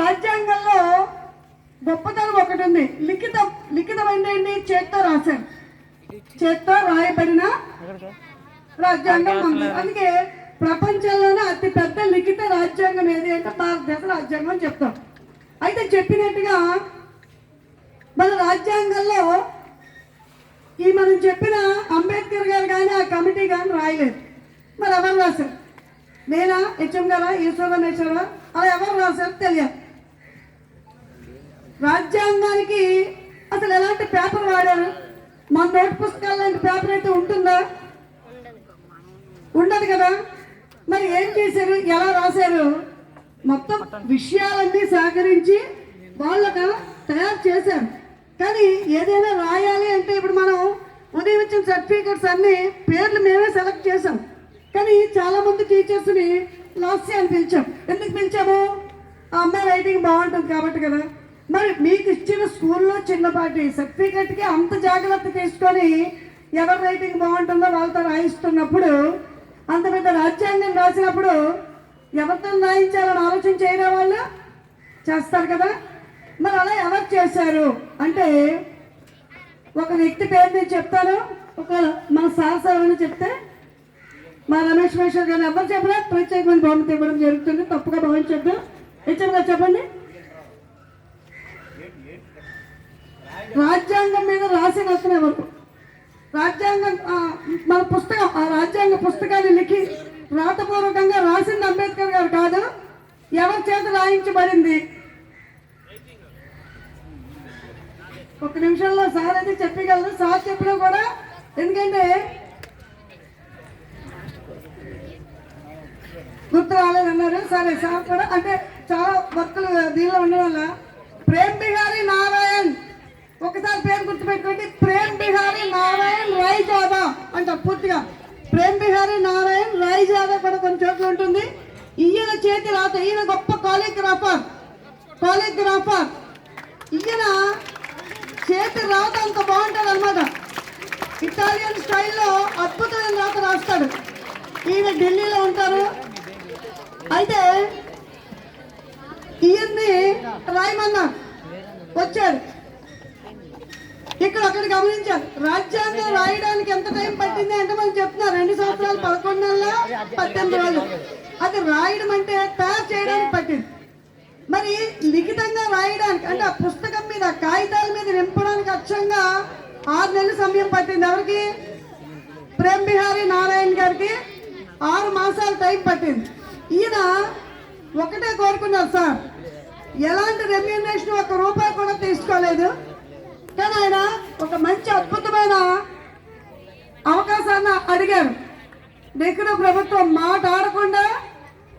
రాజ్యాంగంలో గొప్పతనం ఒకటి ఉంది. లిఖితం ఏంటండి? చేత్తో రాశారు, చేత్తో రాయబడిన రాజ్యాంగం ఉంది. అందుకే ప్రపంచంలోనే అతి పెద్ద లిఖిత రాజ్యాంగం ఏది అంటే భారతదేశ రాజ్యాంగం అని చెప్తాం. అయితే చెప్పినట్టుగా మన రాజ్యాంగంలో ఈ మనం చెప్పిన అంబేద్కర్ గారు కానీ ఆ కమిటీ కానీ రాయలేదు. మరి ఎవరు రాశారు? నేనా, హెచ్ఎం గారా, ఈశ్వరమేశ్వరా, అలా ఎవరు రాశారు తెలియదు. రాజ్యాంగానికి అసలు ఎలాంటి పేపర్ వాడారు? మన నోట్ పుస్తకాలు లాంటి పేపర్ అయితే ఉంటుందా? ఉండదు కదా. మరి ఏం చేశారు? ఎలా రాశారు? మొత్తం విషయాలన్నీ సేకరించి వాళ్ళగా తయారు చేశారు. కానీ ఏదైనా రాయాలి అంటే ఇప్పుడు మనం ఉదయం ఇచ్చిన సర్టిఫికెట్స్ అన్ని పేర్లు మేమే సెలెక్ట్ చేసాం. కానీ చాలా మంది టీచర్స్ని లాస్య అని పిలిచాం. ఎందుకు పిలిచాము? ఆ అమ్మాయి రైటింగ్ బాగుంటుంది కాబట్టి కదా. మరి మీకు ఇచ్చిన స్కూల్లో చిన్నపాటి సర్టిఫికెట్కి అంత జాగ్రత్త తీసుకొని ఎవరి రైటింగ్ బాగుంటుందో వాళ్ళతో రాయిస్తున్నప్పుడు, అంత పెద్ద రాజ్యాంగం రాసినప్పుడు ఎవరితో రాయించాలని ఆలోచన చేయరా? వాళ్ళు చేస్తారు కదా. మరి అలా ఎవరు చేశారు అంటే ఒక వ్యక్తి పేరు నేను చెప్తాను. ఒక మన సాహసాలని చెప్తే మా రమేష్ మేశ్వర్ గారు ఎవరు చెప్పరా ప్రత్యేకమైన బహుమతి ఇవ్వడం జరుగుతుంది. తప్పుగా భావించద్దు. హెచ్ఎం గారు చెప్పండి. రాజ్యాంగం మీద రాసిన అతను ఎవరు? రాజ్యాంగం మన పుస్తకం, ఆ రాజ్యాంగ పుస్తకాన్ని లిఖి రాతపూర్వకంగా రాసింది అంబేద్కర్ గారు కాదు. ఎవరి చేత రాయించబడింది? ఒక నిమిషంలో సార్ అయితే చెప్పగలరు. సార్ చెప్పినా కూడా, ఎందుకంటే గుర్తు రాలేదన్నారు. సరే, సార్ కూడా అంటే చాలా వర్కులు దీనిలో ఉండడం వల్ల ప్రేమ్ బిహారీ నారాయణ్, ఒకసారి పేరు గుర్తుపెట్టుకోండి. ప్రేమ్ బిహారీ నారాయణ్ రాయ్జాదా అంటారు పూర్తిగా. ప్రేమ్ బిహారీ నారాయణ్ రాయ్జాదా కూడా కొన్ని చోట్ల ఉంటుంది. ఈయన చేతి రాత, ఈయన గొప్ప కాలిగ్రాఫర్. ఈయన చేతి రాత అంత బాగుంటుంది అనమాట. ఇటాలియన్ స్టైల్లో అద్భుతమైన రాత రాస్తాడు. ఈయన ఢిల్లీలో ఉంటారు. అయితే ఈయన్ని రాయమన్నా వచ్చాడు. ఇక్కడ ఒకటి గమనించారు, రాజ్యాంగం రాయడానికి ఎంత టైం పట్టింది అంటే మనం చెప్తున్నారు 2 సంవత్సరాలు 11 నెలల 18 రోజులు. అది రాయడం అంటే తయారు చేయడానికి పట్టింది. మరి లిఖితంగా రాయడానికి అంటే ఆ పుస్తకం మీద కాగితాల మీద నింపడానికి అచ్చంగా 6 నెలల సమయం పట్టింది. ఎవరికి? ప్రేమ్ బిహారీ నారాయణ్ గారికి 6 మాసాల టైం పట్టింది. ఈయన ఒకటే కోరుకున్నారు, సార్ ఎలాంటి రెమ్యూనరేషన్ ₹1 కూడా తీసుకోలేదు. కానీ ఆయన ఒక మంచి అద్భుతమైన అవకాశాన్ని అడిగారు. నెహ్రూ ప్రభుత్వం మాట ఆడకుండా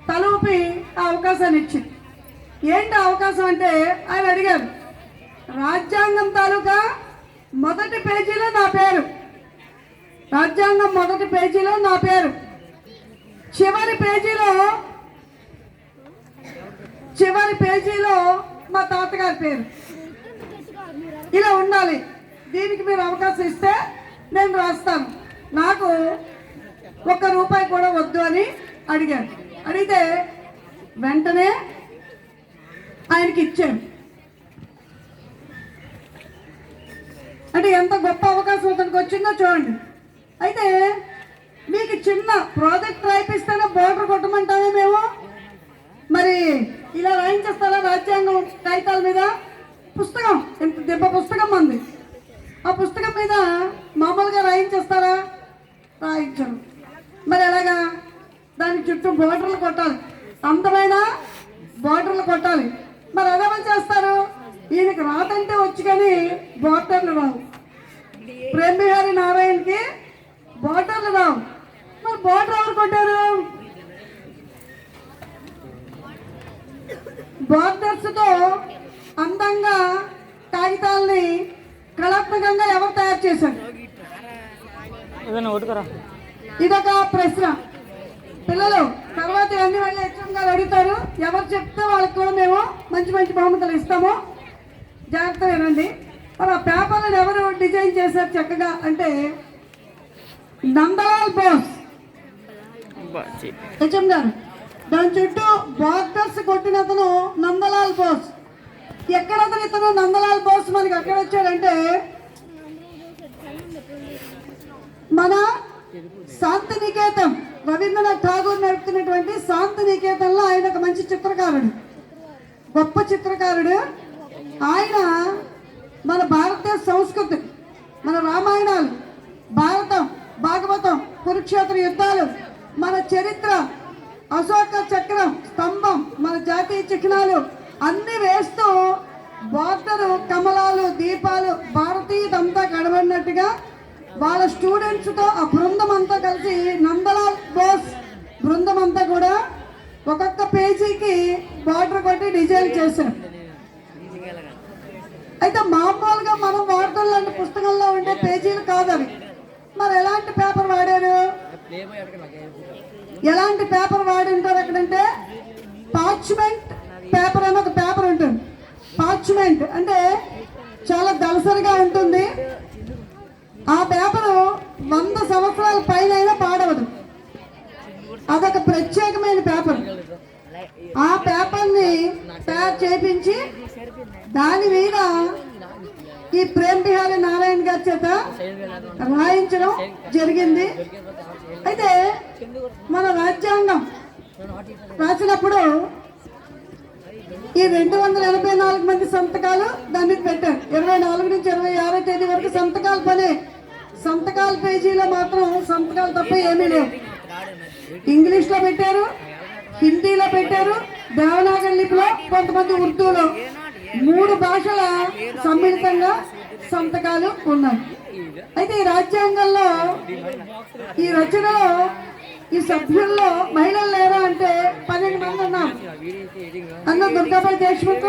తలూపి ఆ అవకాశాన్ని ఇచ్చింది. ఏంటి అవకాశం అంటే ఆయన అడిగారు, రాజ్యాంగం తాలూకా మొదటి పేజీలో నా పేరు, రాజ్యాంగం మొదటి పేజీలో నా పేరు, చివరి పేజీలో మా తాతగారి పేరు, ఇలా ఉండాలి. దీనికి మీరు అవకాశం ఇస్తే నేను రాస్తాను. నాకు ₹1 కూడా వద్దు అని అడిగాను. అడిగితే వెంటనే ఆయనకి ఇచ్చాను. అంటే ఎంత గొప్ప అవకాశం అతనికి వచ్చిందో చూడండి. అయితే మీకు చిన్న ప్రాజెక్ట్ రాయిపిస్తేనే బోర్డర్ కొట్టమంటామే మేము. మరి ఇలా రాయించేస్తారా రాజ్యాంగం కాగితాల మీద? పుస్తకం ఎంత దెబ్బ పుస్తకం ఉంది. ఆ పుస్తకం మీద మామూలుగా రాయించేస్తారా? రాయించరు. మరి ఎలాగా? దానికి చుట్టూ బోర్డర్లు కొట్టాలి, అందమైన బోర్డర్లు కొట్టాలి. మరి అదేమని చేస్తారు? ఈయనకి రాతంటే వచ్చి కానీ బోర్డర్లు రావు. ప్రేమ్ బిహారీ నారాయణ్కి బోర్డర్లు రావు. మరి బోర్డర్ ఎవరు కొట్టారు? బోర్డర్స్తో అందంగా కాగితాలని కళాత్మకంగా ఎవరు తయారు చేశారు? ఇదొక ప్రశ్న. పిల్లలు తర్వాత అన్ని వాళ్ళ హెచ్ఎం గారు అడుగుతారు. ఎవరు చెప్తే వాళ్ళకి కూడా మేము మంచి మంచి బహుమతులు ఇస్తాము. జాగ్రత్త వినండి. మరి ఆ పేపర్లను ఎవరు డిజైన్ చేశారు చక్కగా అంటే నందలాల్ బోస్. హెచ్ఎం గారు దాని చుట్టూ బార్డర్స్ కొట్టిన అతను నందలాల్ బోస్. ఎక్కడ అతను ఇతను నందలాల్ బోస్ మనకి ఎక్కడ వచ్చాడంటే మన శాంతినికేతన్, రవీంద్రనాథ్ ఠాగూర్ నడుపుతున్నటువంటి శాంతినికేతన్లో ఆయన ఒక మంచి చిత్రకారుడు, గొప్ప చిత్రకారుడు. ఆయన మన భారతదేశ సంస్కృతి, మన రామాయణాలు, భారతం, భాగవతం, కురుక్షేత్ర యుద్ధాలు, మన చరిత్ర, అశోక చక్రం, స్తంభం, మన జాతీయ చిహ్నాలు అన్ని వేస్తూ బార్డరు, కమలాలు, దీపాలు, భారతీయదంతా కనబడినట్టుగా వాళ్ళ స్టూడెంట్స్తో ఆ బృందం అంతా కలిసి నందలాల్ బోస్ బృందం అంతా కూడా ఒక్కొక్క పేజీకి బార్డర్ కొట్టి డిజైన్ చేశారు. అయితే మామూలుగా మనం వాడుతున్న పుస్తకంలో ఉండే పేజీలు కాదు అవి. మరి ఎలాంటి పేపర్ వాడారు, ఎలాంటి పేపర్ వాడి ఉంటారు అక్కడంటే పార్చ్మెంట్ పేపర్ అని ఒక పేపర్ ఉంటుంది. పార్చ్మెంట్ అంటే చాలా దళసరిగా ఉంటుంది. ఆ పేపరు 100 సంవత్సరాల పైన అయినా పాడవదు. అదొక ప్రత్యేకమైన పేపర్. ఆ పేపర్ని తయారు చేయించి దాని మీద ఈ ప్రేమ్ బిహారీ నారాయణ గారి చేత రాయించడం జరిగింది. అయితే మన రాజ్యాంగం రాసినప్పుడు ఈ 284 మంది సంతకాలు దాని మీద పెట్టారు. 24 నుంచి 26వ తేదీ వరకు సంతకాల పని. సంతకాల పేజీలో మాత్రం సంతకాలు తప్ప ఏమీ లేవు. ఇంగ్లీష్లో పెట్టారు, హిందీలో పెట్టారు, దేవనాగరి లిపిలో, కొంతమంది ఉర్దూలో, 3 భాషల సమ్మిళితంగా సంతకాలు ఉన్నాయి. అయితే ఈ రాజ్యాంగంలో ఈ రచనలో ఈ సభ్యుల్లో మహిళలు లేరా అంటే 12 మంది ఉన్నారు. అందులో దుర్గాబాయి దేశ్ముఖ్,